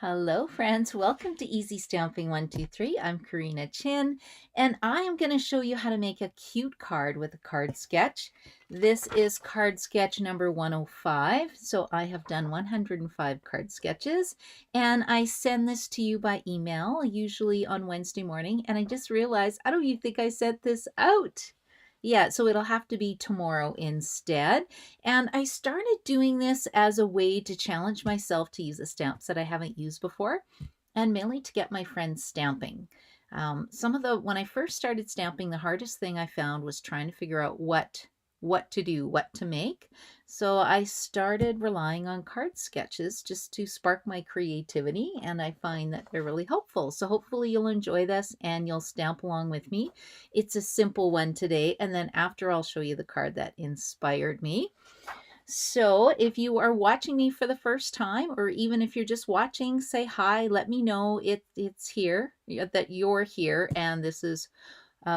Hello friends, welcome to Easy Stamping 123. I'm Karina Chin and I am going to show you how to make a cute card with a card sketch. This is card sketch number 105. So I have done 105 card sketches and I send this to you by email, usually on Wednesday morning. And I just realized I don't even think I sent this out. Yeah, so it'll have to be tomorrow instead. And I started doing this as a way to challenge myself to use the stamps that I haven't used before, and mainly to get my friends stamping. When I first started stamping, the hardest thing I found was trying to figure out what to do, what to make. So I started relying on card sketches just to spark my creativity, and I find that they're really helpful. So hopefully you'll enjoy this and you'll stamp along with me. It's a simple one today, and then after I'll show you the card that inspired me. So if you are watching me for the first time, or even if you're just watching, say hi, let me know it's here, that you're here and this is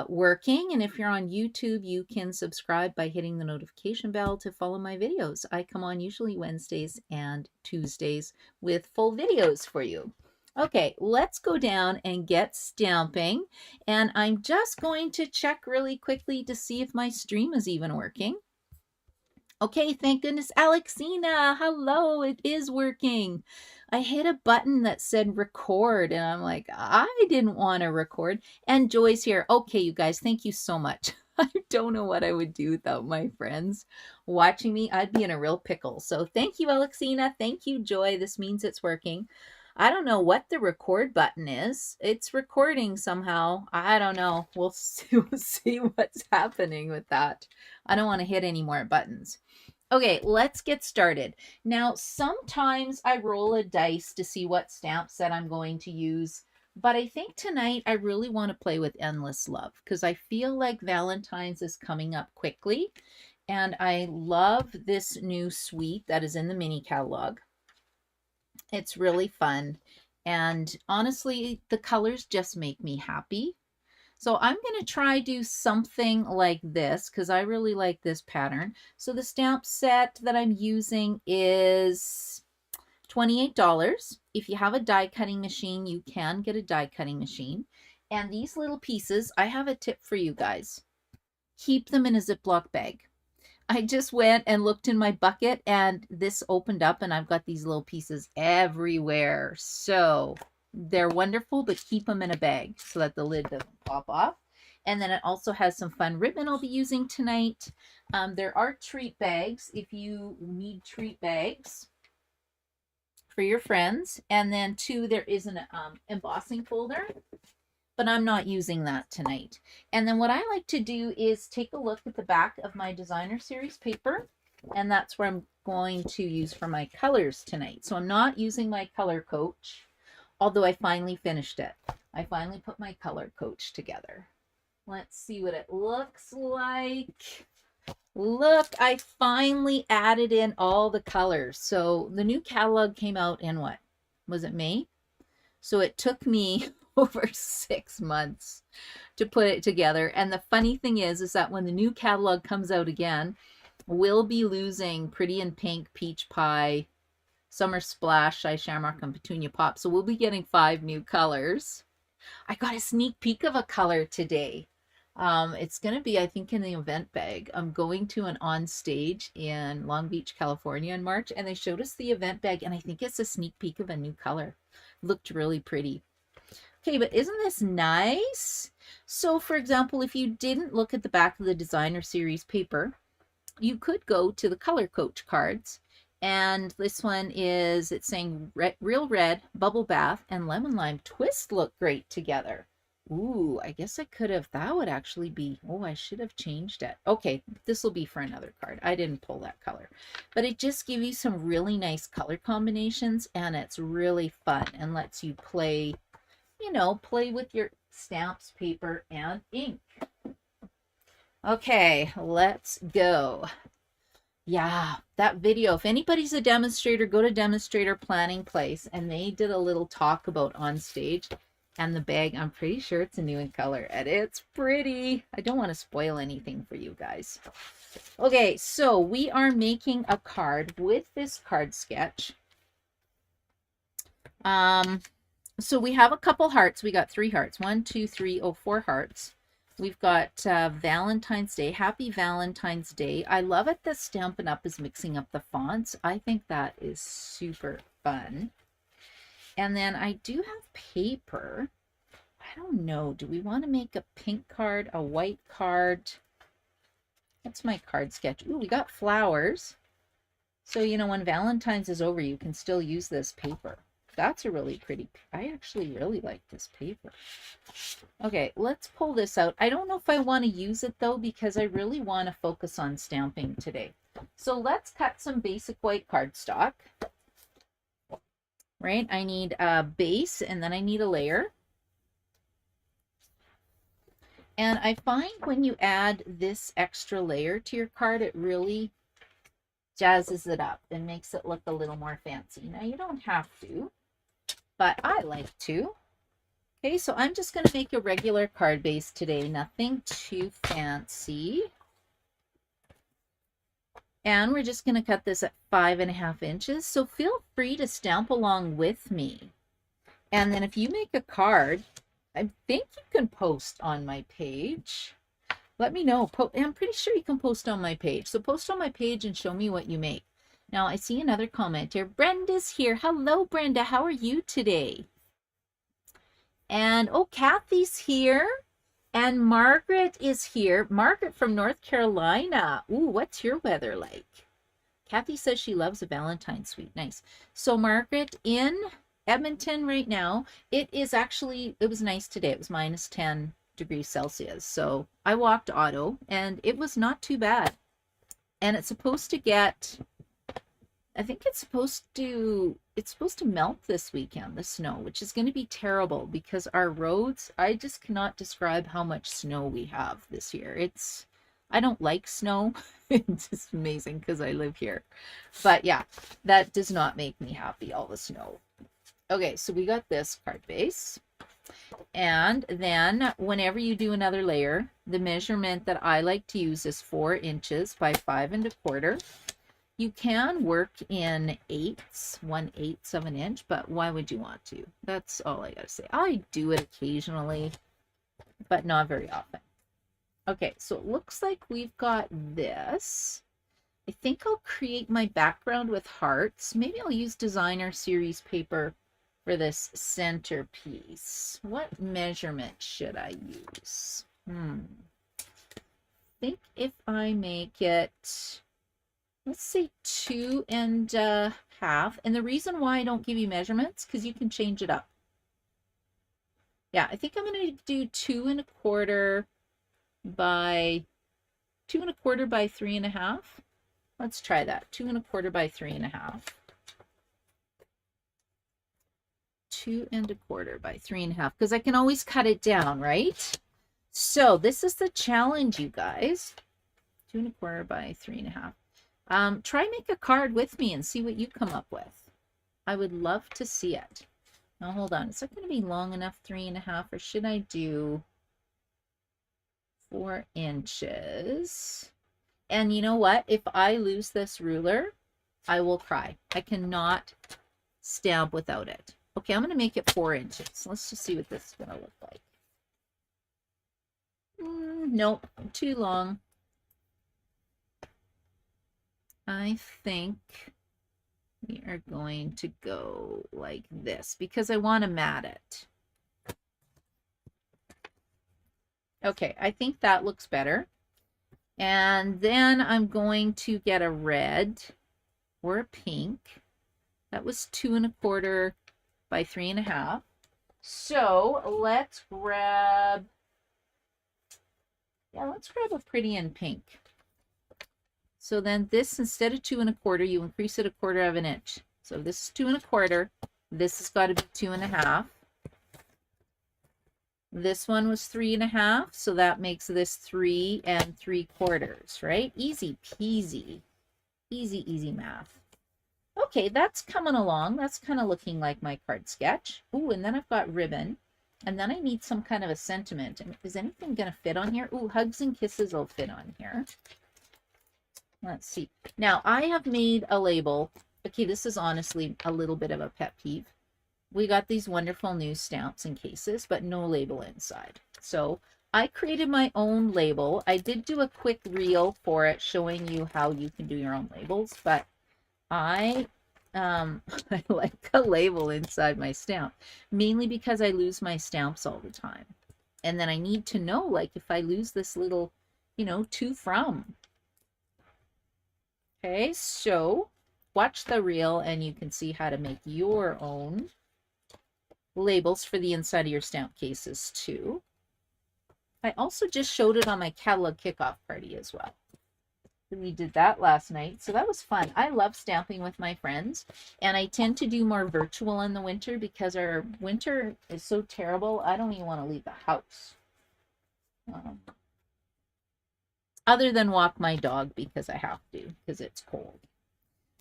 working. And if you're on YouTube, you can subscribe by hitting the notification bell to follow my videos. I come on usually Wednesdays and Tuesdays with full videos for you. Okay, let's go down and get stamping. And I'm just going to check really quickly to see if my stream is even working. Okay, thank goodness. Alexina, hello, it is working. I hit a button that said record, and I'm like, I didn't want to record. And Joy's here. Okay, you guys, thank you so much. I don't know what I would do without my friends watching me. I'd be in a real pickle. So thank you, Alexina. Thank you, Joy. This means it's working. I don't know what the record button is. It's recording somehow. I don't know. We'll see what's happening with that. I don't want to hit any more buttons. Okay, let's get started. Now, sometimes I roll a dice to see what stamp set I'm going to use, but I think tonight I really want to play with Endless Love because I feel like Valentine's is coming up quickly, and I love this new suite that is in the mini catalog. It's really fun, and honestly, the colors just make me happy. So I'm going to try do something like this because I really like this pattern. So the stamp set that I'm using is $28. If you have a die cutting machine, you can get a die cutting machine. And these little pieces, I have a tip for you guys. Keep them in a Ziploc bag. I just went and looked in my bucket and this opened up and I've got these little pieces everywhere. So they're wonderful, but keep them in a bag so that the lid doesn't pop off. And then it also has some fun ribbon I'll be using tonight. There are treat bags if you need treat bags for your friends. And then two, there is an embossing folder, but I'm not using that tonight. And then what I like to do is take a look at the back of my designer series paper, and that's where I'm going to use for my colors tonight. So I'm not using my color coach, although I finally finished it. I finally put my color coach together. Let's see what it looks like. Look, I finally added in all the colors. So the new catalog came out in what? Was it May? So it took me over 6 months to put it together. And the funny thing is that when the new catalog comes out again, we'll be losing Pretty in Pink, Peach Pie, Summer Splash, Shy Shamrock, and Petunia Pop. So we'll be getting 5 new colors. I got a sneak peek of a color today. It's going to be, I think, in the event bag. I'm going to an on stage in Long Beach, California in March, and they showed us the event bag, and I think it's a sneak peek of a new color. Looked really pretty. Okay, but isn't this nice? So, for example, if you didn't look at the back of the designer series paper, you could go to the color coach cards. And this one is, it's saying Real Red, Bubble Bath, and Lemon Lime Twist look great together. Ooh, I guess I could have, that would actually be, oh, I should have changed it. Okay, this will be for another card. I didn't pull that color. But it just gives you some really nice color combinations, and it's really fun and lets you play, you know, play with your stamps, paper, and ink. Okay, let's go. Yeah, that video, if anybody's a demonstrator, go to Demonstrator Planning Place, and they did a little talk about on stage, and the bag, I'm pretty sure it's a new in color, and it's pretty. I don't want to spoil anything for you guys. Okay, so we are making a card with this card sketch. So we have a couple hearts. We got 3 hearts. 1, 2, 3, 4 hearts. We've got Valentine's Day. Happy Valentine's Day. I love it that Stampin' Up is mixing up the fonts. I think that is super fun. And then I do have paper. I don't know. Do we want to make a pink card, a white card? That's my card sketch. Ooh, we got flowers. So, you know, when Valentine's is over, you can still use this paper. That's a really pretty, I actually really like this paper. Okay, let's pull this out. I don't know if I want to use it though, because I really want to focus on stamping today. So let's cut some basic white cardstock. Right, I need a base and then I need a layer. And I find when you add this extra layer to your card, it really jazzes it up and makes it look a little more fancy. Now you don't have to, but I like to. Okay, so I'm just going to make a regular card base today, nothing too fancy. And we're just going to cut this at 5.5 inches. So feel free to stamp along with me. And then if you make a card, I think you can post on my page. Let me know. I'm pretty sure you can post on my page. So post on my page and show me what you make. Now I see another comment here. Brenda's here. Hello, Brenda. How are you today? And oh, Kathy's here. And Margaret is here. Margaret from North Carolina. Ooh, what's your weather like? Kathy says she loves a Valentine's sweet. Nice. So Margaret in Edmonton right now, it was nice today. It was minus 10 degrees Celsius. So I walked auto and it was not too bad. And it's supposed to get, I think it's supposed to melt this weekend, the snow, which is going to be terrible because our roads, I just cannot describe how much snow we have this year. I don't like snow. It's just amazing because I live here. But yeah, that does not make me happy, all the snow. Okay, so we got this card base. And then whenever you do another layer, the measurement that I like to use is 4 inches by 5.25. You can work in 1/8 of an inch, but why would you want to? That's all I gotta say. I do it occasionally, but not very often. Okay, so it looks like we've got this. I think I'll create my background with hearts. Maybe I'll use designer series paper for this centerpiece. What measurement should I use? I think if I make it, let's say 2.5. And the reason why I don't give you measurements, because you can change it up. Yeah, I think I'm going to do 2.25 by 3.5. Let's try that. 2.25 by 3.5. 2.25 by 3.5, because I can always cut it down, right? So this is the challenge, you guys. 2.25 by 3.5. Try make a card with me and see what you come up with. I would love to see it. Now hold on, is that going to be long enough, 3.5, or should I do 4 inches? And you know what? If I lose this ruler, I will cry. I cannot stamp without it. Okay, I'm going to make it 4 inches. Let's just see what this is going to look like. Nope, too long. I think we are going to go like this because I want to mat it. Okay, I think that looks better. And then I'm going to get a red or a pink. That was 2.25 by 3.5. So let's grab a pretty in pink. So then this, instead of 2.25, you increase it 1/4 of an inch. So this is 2.25. This has got to be 2.5. This one was 3.5, so that makes this 3 3/4, right? Easy peasy. Easy math. Okay, that's coming along. That's kind of looking like my card sketch. Ooh, and then I've got ribbon. And then I need some kind of a sentiment. Is anything going to fit on here? Ooh, hugs and kisses will fit on here. Let's see. Now, I have made a label. Okay, this is honestly a little bit of a pet peeve. we got these wonderful new stamps and cases, but no label inside. So I created my own label. I did do a quick reel for it showing you how you can do your own labels, but I I like a label inside my stamp, mainly because I lose my stamps all the time. And then I need to know, like, if I lose this little, to from. Okay, so watch the reel and you can see how to make your own labels for the inside of your stamp cases too. I also just showed it on my catalog kickoff party as well. We did that last night, so that was fun. I love stamping with my friends, and I tend to do more virtual in the winter because our winter is so terrible. I don't even want to leave the house. Other than walk my dog because I have to, because it's cold.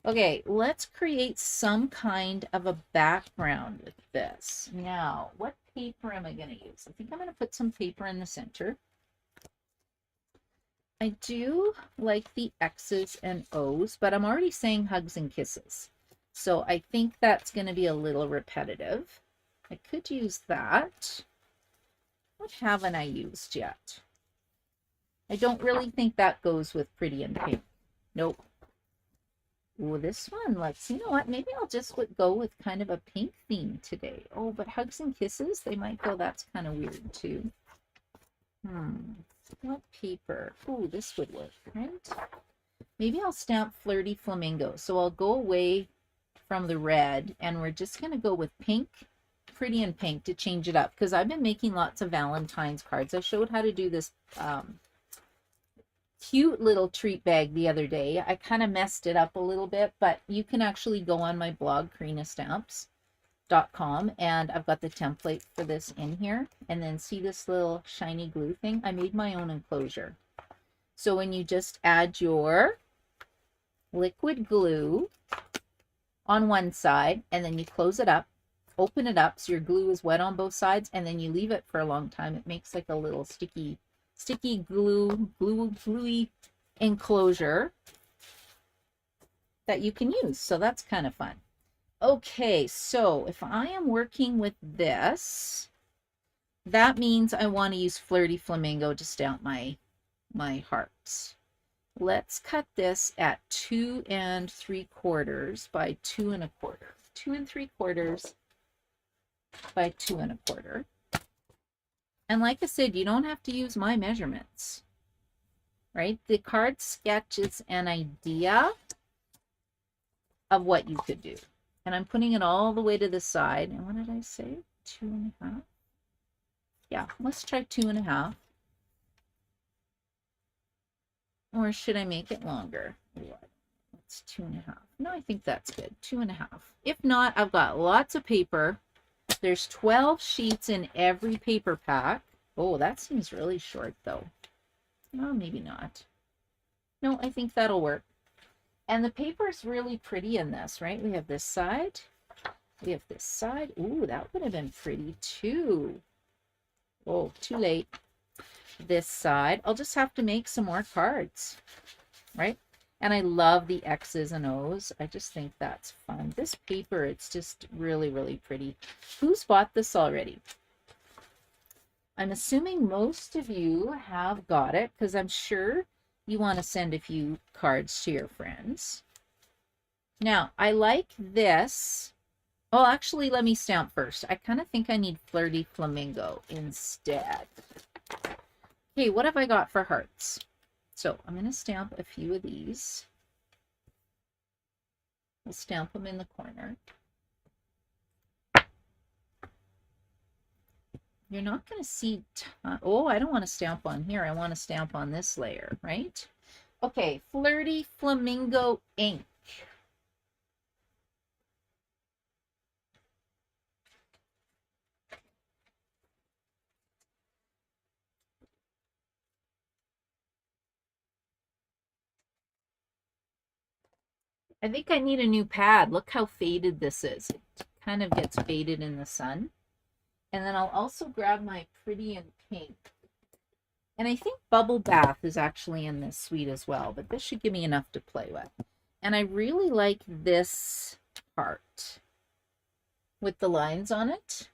Okay, let's create some kind of a background with this. Now, what paper am I going to use? I think I'm going to put some paper in the center. I do like the X's and O's, but I'm already saying hugs and kisses. So I think that's going to be a little repetitive. I could use that. What haven't I used yet? I don't really think that goes with pretty and pink. Nope. Oh, this one, you know what? Maybe I'll just go with kind of a pink theme today. Oh, but hugs and kisses, they might go, that's kind of weird too. What paper? Oh, this would work, right? Maybe I'll stamp Flirty Flamingo. So I'll go away from the red and we're just going to go with pink, pretty and pink to change it up because I've been making lots of Valentine's cards. I showed how to do this cute little treat bag the other day. I kind of messed it up a little bit, but you can actually go on my blog, KarinaStamps.com, and I've got the template for this in here. And then see this little shiny glue thing? I made my own enclosure. So when you just add your liquid glue on one side, and then you close it up, open it up so your glue is wet on both sides, and then you leave it for a long time, it makes like a little sticky gluey enclosure that you can use. So that's kind of fun. Okay, so if I am working with this, that means I want to use Flirty Flamingo to stamp my hearts. Let's cut this at 2 3/4 by 2 1/4. 2 3/4 by 2 1/4. And like I said, you don't have to use my measurements, right? The card sketch is an idea of what you could do. And I'm putting it all the way to the side. And what did I say? 2 1/2. Yeah, let's try 2 1/2. Or should I make it longer? It's 2 1/2. No, I think that's good. 2 1/2. If not, I've got lots of paper. There's 12 sheets in every paper pack. Oh, that seems really short though. No, maybe not. No, I think that'll work. And the paper is really pretty in this, right? We have this side. We have this side. Ooh, that would have been pretty too. Oh, too late. This side. I'll just have to make some more cards, right? And I love the X's and O's. I just think that's fun. This paper, it's just really, really pretty. Who's bought this already? I'm assuming most of you have got it because I'm sure you want to send a few cards to your friends. Now, I like this. Oh, actually, let me stamp first. I kind of think I need Flirty Flamingo instead. Okay, what have I got for hearts? So I'm going to stamp a few of these. We'll stamp them in the corner. You're not going to see, oh, I don't want to stamp on here. I want to stamp on this layer, right? Okay, Flirty Flamingo ink. I think I need a new pad. Look how faded this is. It kind of gets faded in the sun. And then I'll also grab my Pretty and Pink. And I think Bubble Bath is actually in this suite as well, but this should give me enough to play with. And I really like this part. with the lines on it.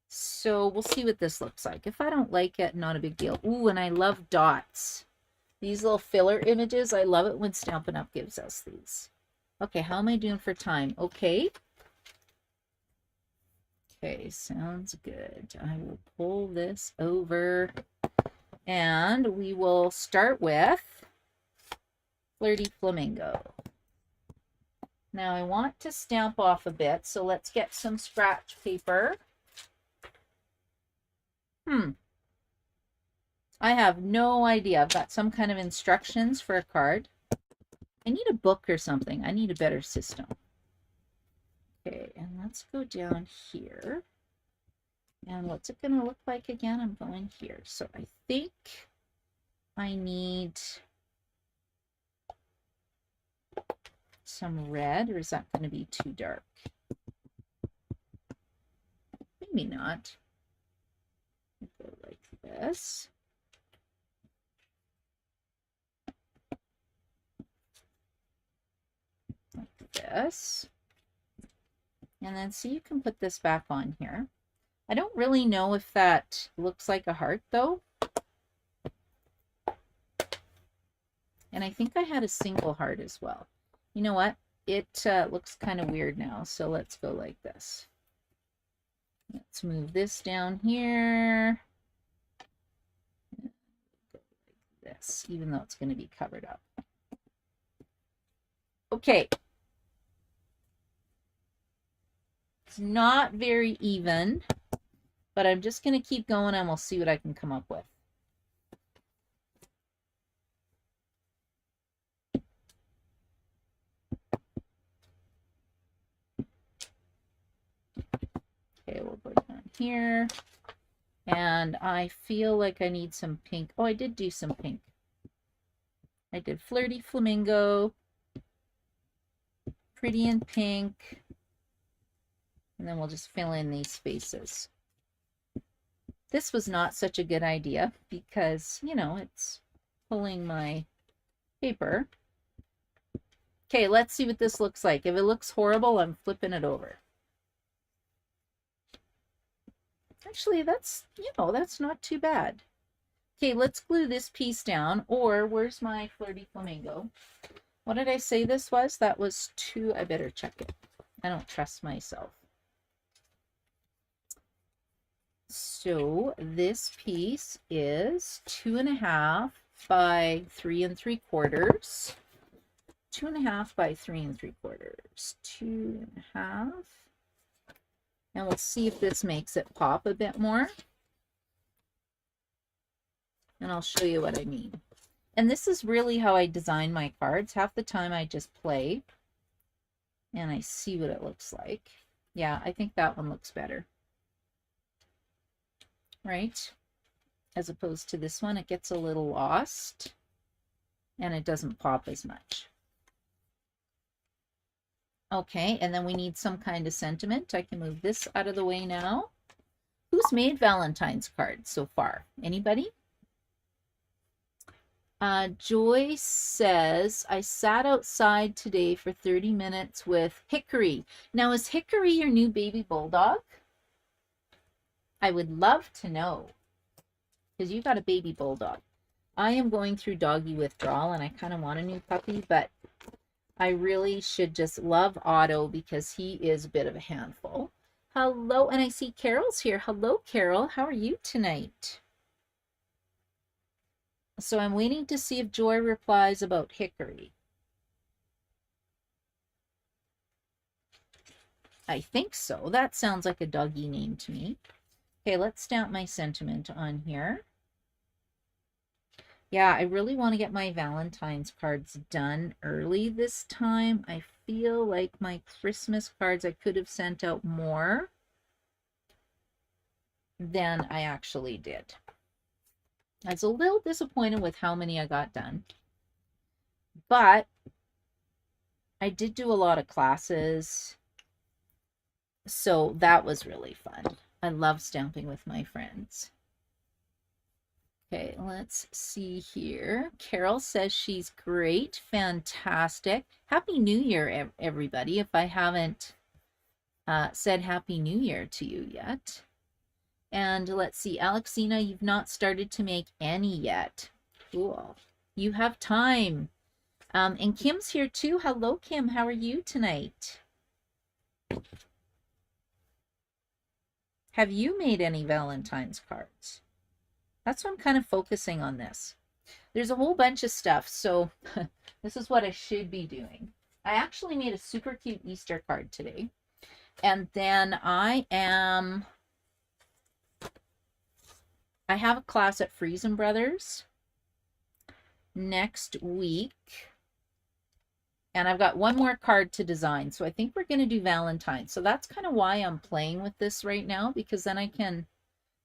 So we'll see what this looks like. If I don't like it, not a big deal. Ooh, and I love dots. These little filler images, I love it when Stampin' Up! Gives us these. Okay, how am I doing for time? Okay. Okay, sounds good. I will pull this over and we will start with Flirty Flamingo. Now I want to stamp off a bit, so let's get some scratch paper. I have no idea. I've got some kind of instructions for a card. I need a book or something. I need a better system. Okay, and let's go down here. And what's it going to look like again? I'm going here. So I think I need some red, or is that going to be too dark? Maybe not. Go like this. Like this. And then so you can put this back on here. I don't really know if that looks like a heart though. And I think I had a single heart as well. You know what? It looks kind of weird now. So let's go like this. Let's move this down here. Go like this, even though it's going to be covered up. Okay. It's not very even, but I'm just going to keep going and we'll see what I can come up with. Okay, we'll go down here. And I feel like I need some pink. Oh, I did do some pink. I did Flirty Flamingo, Pretty in Pink, and then we'll just fill in these spaces. This was not such a good idea because, you know, it's pulling my paper. Okay, let's see what this looks like. If it looks horrible, I'm flipping it over. Actually, that's, you know, that's not too bad. Okay, let's glue this piece down. Or where's my Flirty Flamingo? What did I say this was? That was 2. I better check it. I don't trust myself. So this piece is 2.5 by 3 3/4. 2.5 by 3 3/4. 2.5. And we'll see if this makes it pop a bit more. And I'll show you what I mean. And this is really how I design my cards. Half the time I just play and I see what it looks like. Yeah, I think that one looks better. Right? As opposed to this one, it gets a little lost and it doesn't pop as much. Okay, and then we need some kind of sentiment. I can move this out of the way now. Who's made Valentine's cards so far? Anybody? Joyce says, I sat outside today for 30 minutes with Hickory. Now, is Hickory your new baby bulldog? I would love to know, because you got a baby bulldog. I am going through doggy withdrawal, and I kind of want a new puppy, but I really should just love Otto because he is a bit of a handful. Hello, and I see Carol's here. Hello, Carol. How are you tonight? So I'm waiting to see if Joy replies about Hickory. I think so. That sounds like a doggy name to me. Okay, let's stamp my sentiment on here. Yeah, I really want to get my Valentine's cards done early this time. I feel like my Christmas cards, I could have sent out more than I actually did. I was a little disappointed with how many I got done. But I did do a lot of classes, so that was really fun. I love stamping with my friends. Okay, let's see here. Carol says she's great. Fantastic. Happy New Year, everybody. If I haven't said Happy New Year to you yet. And let's see, Alexina, you've not started to make any yet. Cool. You have time. And Kim's here too. Hello, Kim. How are you tonight? Have you made any Valentine's cards? That's why I'm kind of focusing on this. There's a whole bunch of stuff, so this is what I should be doing. I actually made a super cute Easter card today. And then I have a class at Friesen Brothers next week. And I've got one more card to design. So I think we're going to do Valentine's. So that's kind of why I'm playing with this right now, because then I can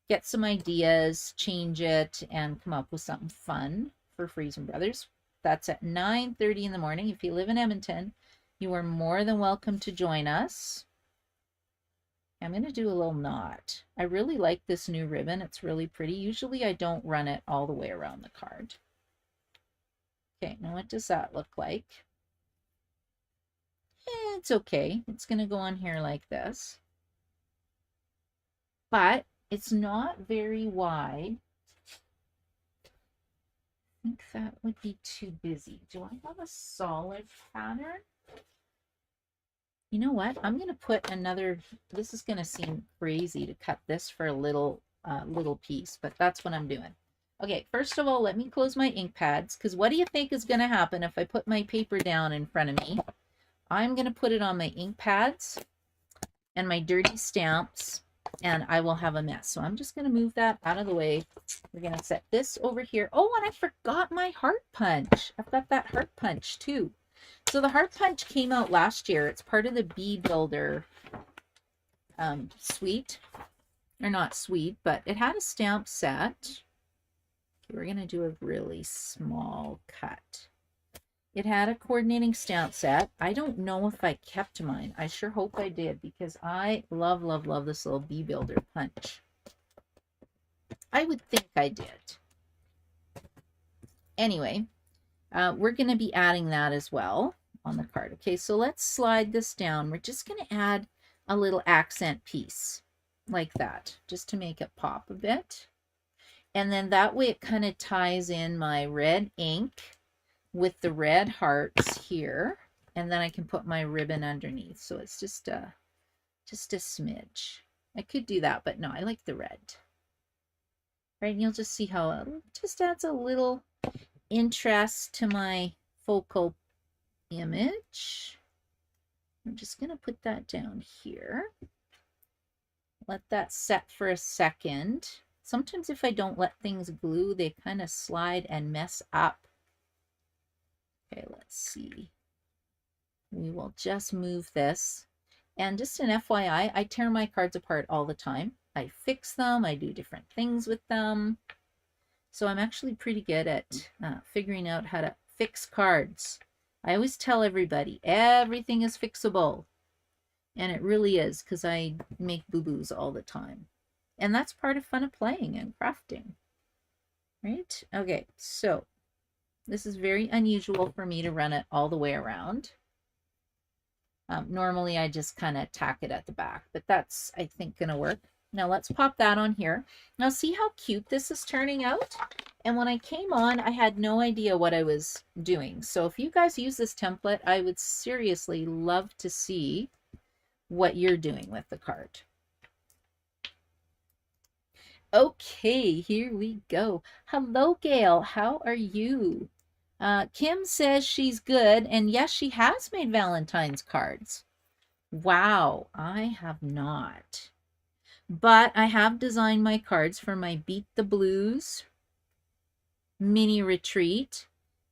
get some ideas, change it, and come up with something fun for Friesen Brothers. That's at 9:30 in the morning. If you live in Edmonton, you are more than welcome to join us. I'm going to do a little knot. I really like this new ribbon. It's really pretty. Usually I don't run it all the way around the card. Okay, now what does that look like? It's okay. It's going to go on here like this. But it's not very wide. I think that would be too busy. Do I have a solid pattern? You know what? I'm going to put another, this is going to seem crazy to cut this for a little piece, but that's what I'm doing. Okay, first of all, let me close my ink pads, because what do you think is going to happen if I put my paper down in front of me? I'm going to put it on my ink pads and my dirty stamps, and I will have a mess. So I'm just going to move that out of the way. We're going to set this over here. Oh, and I forgot my heart punch. I've got that heart punch too. So the heart punch came out last year. It's part of the Bee Builder suite. Or not suite, but it had a stamp set. Okay, we're going to do a really small cut. It had a coordinating stamp set. I don't know if I kept mine. I sure hope I did, because I love, love, love this little Bee Builder punch. I would think I did. Anyway, we're going to be adding that as well on the card. Okay, so let's slide this down. We're just going to add a little accent piece like that, just to make it pop a bit. And then that way it kind of ties in my red ink with the red hearts here, and then I can put my ribbon underneath. So it's just a smidge. I could do that, but no, I like the red. Right, and you'll just see how it just adds a little interest to my focal image. I'm just going to put that down here. Let that set for a second. Sometimes if I don't let things glue, they kind of slide and mess up. Okay, let's see. We will just move this. And just an FYI, I tear my cards apart all the time. I fix them. I do different things with them. So I'm actually pretty good at figuring out how to fix cards. I always tell everybody, everything is fixable. And it really is, because I make boo-boos all the time. And that's part of fun of playing and crafting. Right? Okay, so this is very unusual for me to run it all the way around. Normally I just kind of tack it at the back, but that's, I think, going to work. Now let's pop that on here. Now see how cute this is turning out? And when I came on, I had no idea what I was doing. So if you guys use this template, I would seriously love to see what you're doing with the card. Okay, here we go. Hello, Gail. How are you? Kim says she's good, and yes, she has made Valentine's cards. Wow, I have not. But I have designed my cards for my Beat the Blues mini retreat,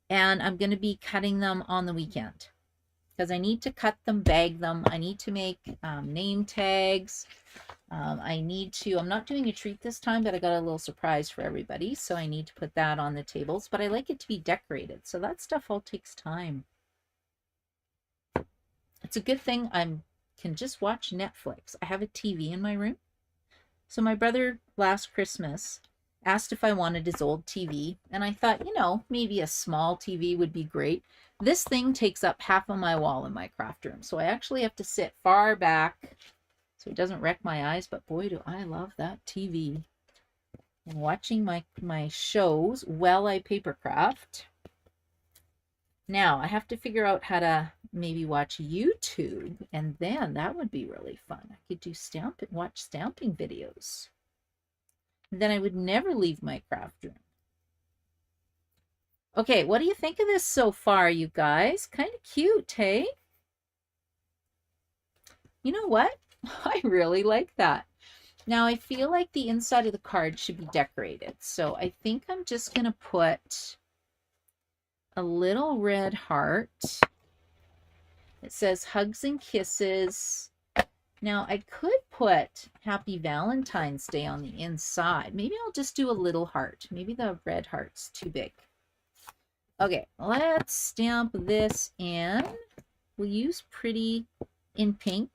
and I'm going to be cutting them on the weekend because I need to cut them, bag them. I need to make name tags. I'm not doing a treat this time, but I got a little surprise for everybody, so I need to put that on the tables, but I like it to be decorated, so that stuff all takes time. It's a good thing I can just watch Netflix. I have a TV in my room. So my brother last Christmas asked if I wanted his old TV, and I thought, you know, maybe a small TV would be great. This thing takes up half of my wall in my craft room, so I actually have to sit far back so it doesn't wreck my eyes, but boy, do I love that TV. And watching my shows while I paper craft. Now, I have to figure out how to maybe watch YouTube, and then that would be really fun. I could do watch stamping videos. And then I would never leave my craft room. Okay, what do you think of this so far, you guys? Kind of cute, hey? You know what? I really like that. Now, I feel like the inside of the card should be decorated. So I think I'm just going to put a little red heart. It says hugs and kisses. Now, I could put Happy Valentine's Day on the inside. Maybe I'll just do a little heart. Maybe the red heart's too big. Okay, let's stamp this in. We'll use Pretty in Pink.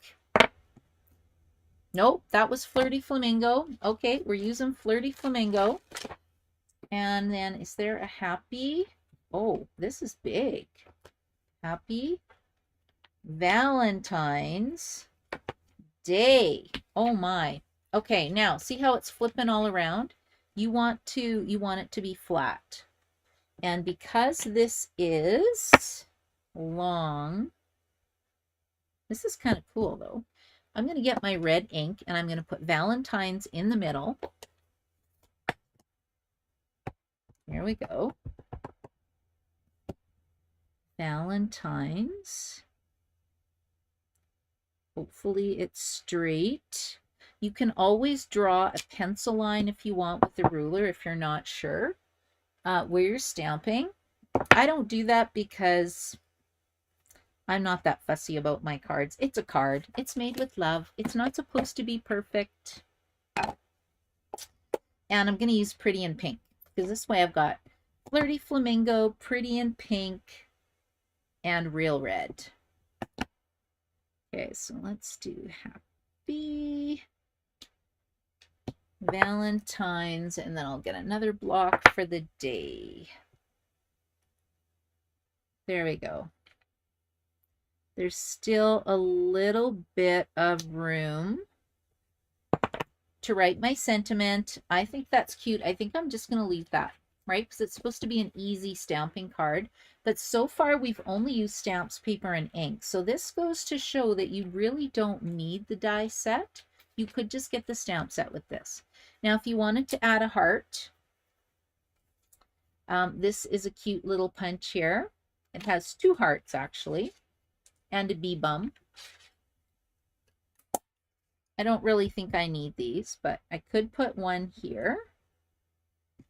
Nope, that was Flirty Flamingo. Okay, we're using Flirty Flamingo. And then is there a happy? Oh, this is big. Happy Valentine's Day. Oh my. Okay, now see how it's flipping all around? You want it to be flat. And because this is long, this is kind of cool though. I'm going to get my red ink and I'm going to put Valentine's in the middle. Here we go. Valentine's. Hopefully it's straight. You can always draw a pencil line if you want with a ruler if you're not sure where you're stamping. I don't do that because I'm not that fussy about my cards. It's a card. It's made with love. It's not supposed to be perfect. And I'm going to use Pretty in Pink because this way I've got Flirty Flamingo, Pretty in Pink, and Real Red. Okay, so let's do Happy Valentine's, and then I'll get another block for the day. There we go. There's still a little bit of room to write my sentiment. I think that's cute. I think I'm just going to leave that, right? Because it's supposed to be an easy stamping card. But so far, we've only used stamps, paper, and ink. So this goes to show that you really don't need the die set. You could just get the stamp set with this. Now, if you wanted to add a heart, this is a cute little punch here. It has 2 hearts, actually, and a bee bum. I don't really think I need these, but I could put one here,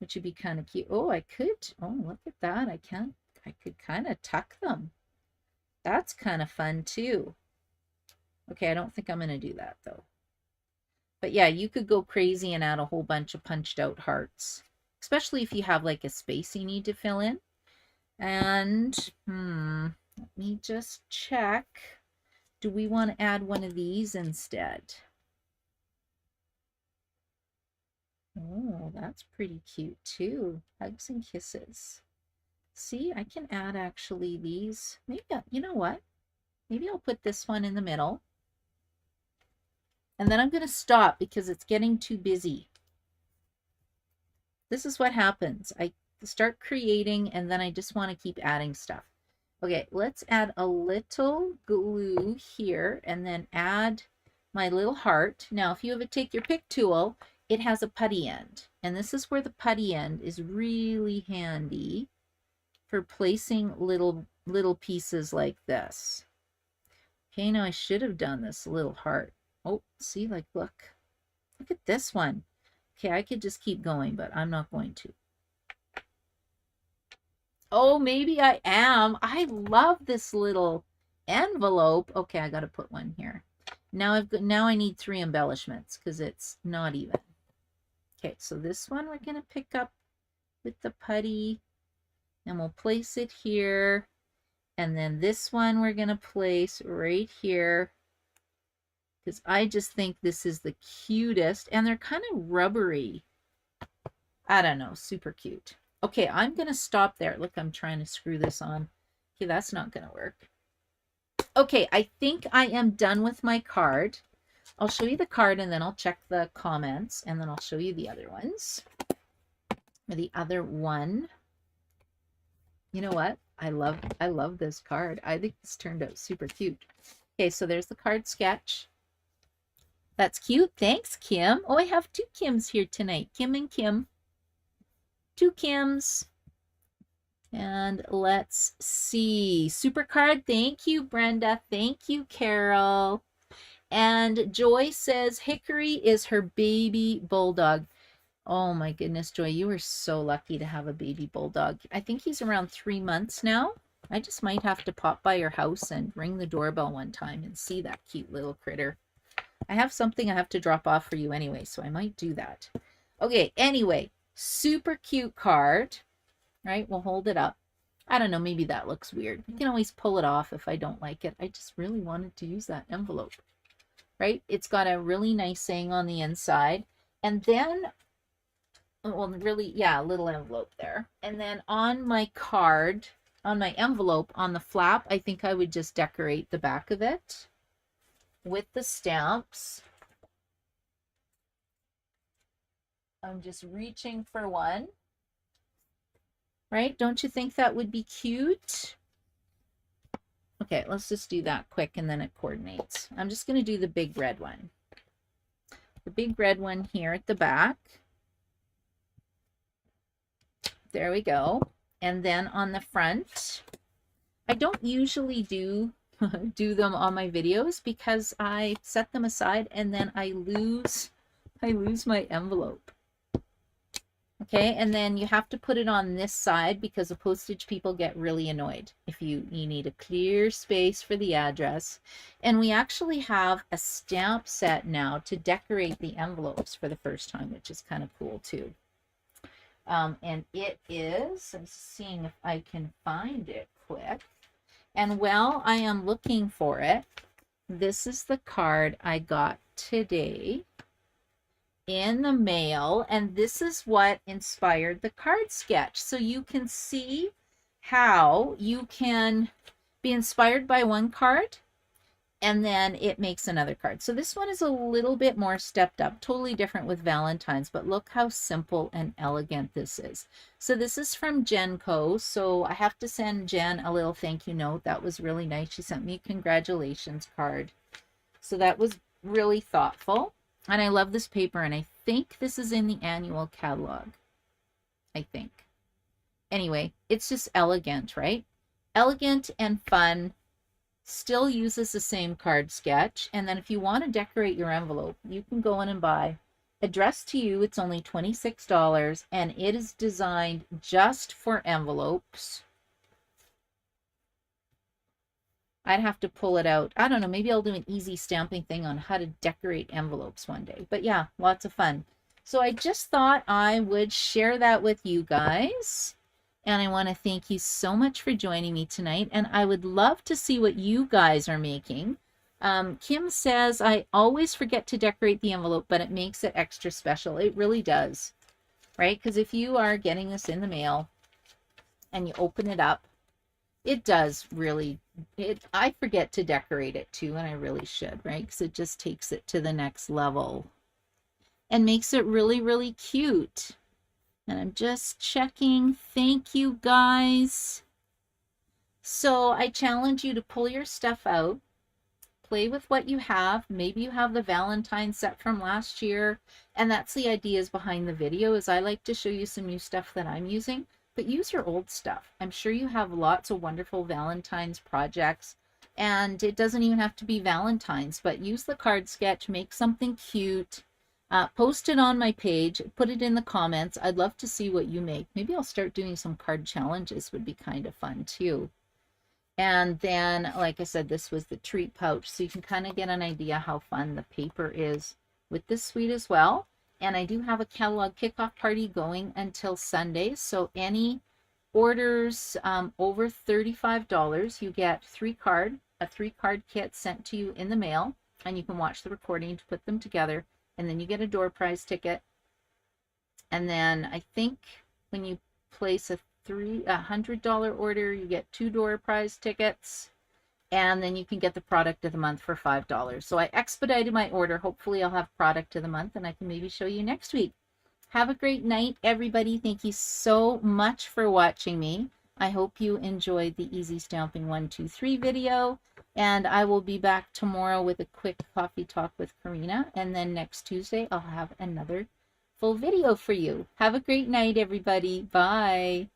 which would be kind of cute. Oh, I could. Oh, look at that. I could kind of tuck them. That's kind of fun too. Okay, I don't think I'm going to do that though. But yeah, you could go crazy and add a whole bunch of punched out hearts, especially if you have like a space you need to fill in. And let me just check. Do we want to add one of these instead? Oh, that's pretty cute too. Hugs and kisses. See, I can add actually these. Maybe, you know what? Maybe I'll put this one in the middle. And then I'm going to stop because it's getting too busy. This is what happens. I start creating and then I just want to keep adding stuff. Okay, let's add a little glue here and then add my little heart. Now, if you have a take your pick tool, it has a putty end. And this is where the putty end is really handy for placing little pieces like this. Okay, now I should have done this little heart. Oh, see, like, look at this one. Okay, I could just keep going, but I'm not going to. Oh, maybe I am. I love this little envelope. Okay, I got to put one here. Now I need 3 embellishments because it's not even. Okay, so this one we're going to pick up with the putty and we'll place it here. And then this one we're going to place right here because I just think this is the cutest and they're kind of rubbery. I don't know, super cute. Okay, I'm going to stop there. Look, I'm trying to screw this on. Okay, that's not going to work. Okay, I think I am done with my card. I'll show you the card and then I'll check the comments and then I'll show you the other ones. The other one. You know what? I love this card. I think this turned out super cute. Okay, so there's the card sketch. That's cute. Thanks, Kim. Oh, I have two Kims here tonight. Kim and Kim. Two Kims. And let's see. Super card. Thank you, Brenda. Thank you, Carol. And Joy says Hickory is her baby bulldog. Oh my goodness, Joy, you are so lucky to have a baby bulldog. I think he's around 3 months now. I just might have to pop by your house and ring the doorbell one time and see that cute little critter. I have something I have to drop off for you anyway, so I might do that. Okay, anyway, super cute card, right? We'll hold it up. I don't know, maybe that looks weird. You can always pull it off if I don't like it. I just really wanted to use that envelope, right? It's got a really nice saying on the inside. And then, well, really, yeah, a little envelope there. And then on my card, on my envelope, on the flap, I think I would just decorate the back of it with the stamps. I'm just reaching for one. Right? Don't you think that would be cute? Okay, let's just do that quick and then it coordinates. I'm just going to do the big red one. The big red one here at the back. There we go. And then on the front, I don't usually do them on my videos because I set them aside and then I lose my envelope. Okay, and then you have to put it on this side because the postage people get really annoyed if you need a clear space for the address. And we actually have a stamp set now to decorate the envelopes for the first time, which is kind of cool too. And it is, I'm seeing if I can find it quick. And while I am looking for it, this is the card I got today in the mail, and this is what inspired the card sketch. So you can see how you can be inspired by one card and then it makes another card. So this one is a little bit more stepped up, totally different with Valentine's, but look how simple and elegant this is. So this is from Jenco. So I have to send Jen a little thank you note. That was really nice. She sent me a congratulations card. So that was really thoughtful. And I love this paper, and I think this is in the annual catalog. I think. Anyway, it's just elegant, right? Elegant and fun. Still uses the same card sketch. And then if you want to decorate your envelope, you can go in and buy. Addressed to you, it's only $26, and it is designed just for envelopes. I'd have to pull it out. I don't know, maybe I'll do an easy stamping thing on how to decorate envelopes one day. But yeah, lots of fun. So I just thought I would share that with you guys. And I want to thank you so much for joining me tonight. And I would love to see what you guys are making. Kim says, I always forget to decorate the envelope, but it makes it extra special. It really does, right? Because if you are getting this in the mail and you open it up, it does really, I forget to decorate it too, and I really should, right? Because it just takes it to the next level and makes it really, really cute. And I'm just checking. Thank you, guys. So I challenge you to pull your stuff out, play with what you have. Maybe you have the Valentine set from last year, and that's the ideas behind the video, is I like to show you some new stuff that I'm using. But use your old stuff. I'm sure you have lots of wonderful Valentine's projects, and it doesn't even have to be Valentine's, but use the card sketch, make something cute, post it on my page, put it in the comments. I'd love to see what you make. Maybe I'll start doing some card challenges, would be kind of fun too. And then, like I said, this was the treat pouch, so you can kind of get an idea how fun the paper is with this suite as well. And I do have a catalog kickoff party going until Sunday. So any orders over $35, you get a 3-card kit sent to you in the mail. And you can watch the recording to put them together. And then you get a door prize ticket. And then I think when you place a $100 order, you get 2 door prize tickets. and then you can get the product of the month for $5. So I expedited my order. Hopefully I'll have product of the month and I can maybe show you next week. Have a great night, everybody. Thank you so much for watching me. I hope you enjoyed the Easy Stamping 123 video, and I will be back tomorrow with a quick coffee talk with Karina, and then next Tuesday I'll have another full video for you. Have a great night, everybody. Bye.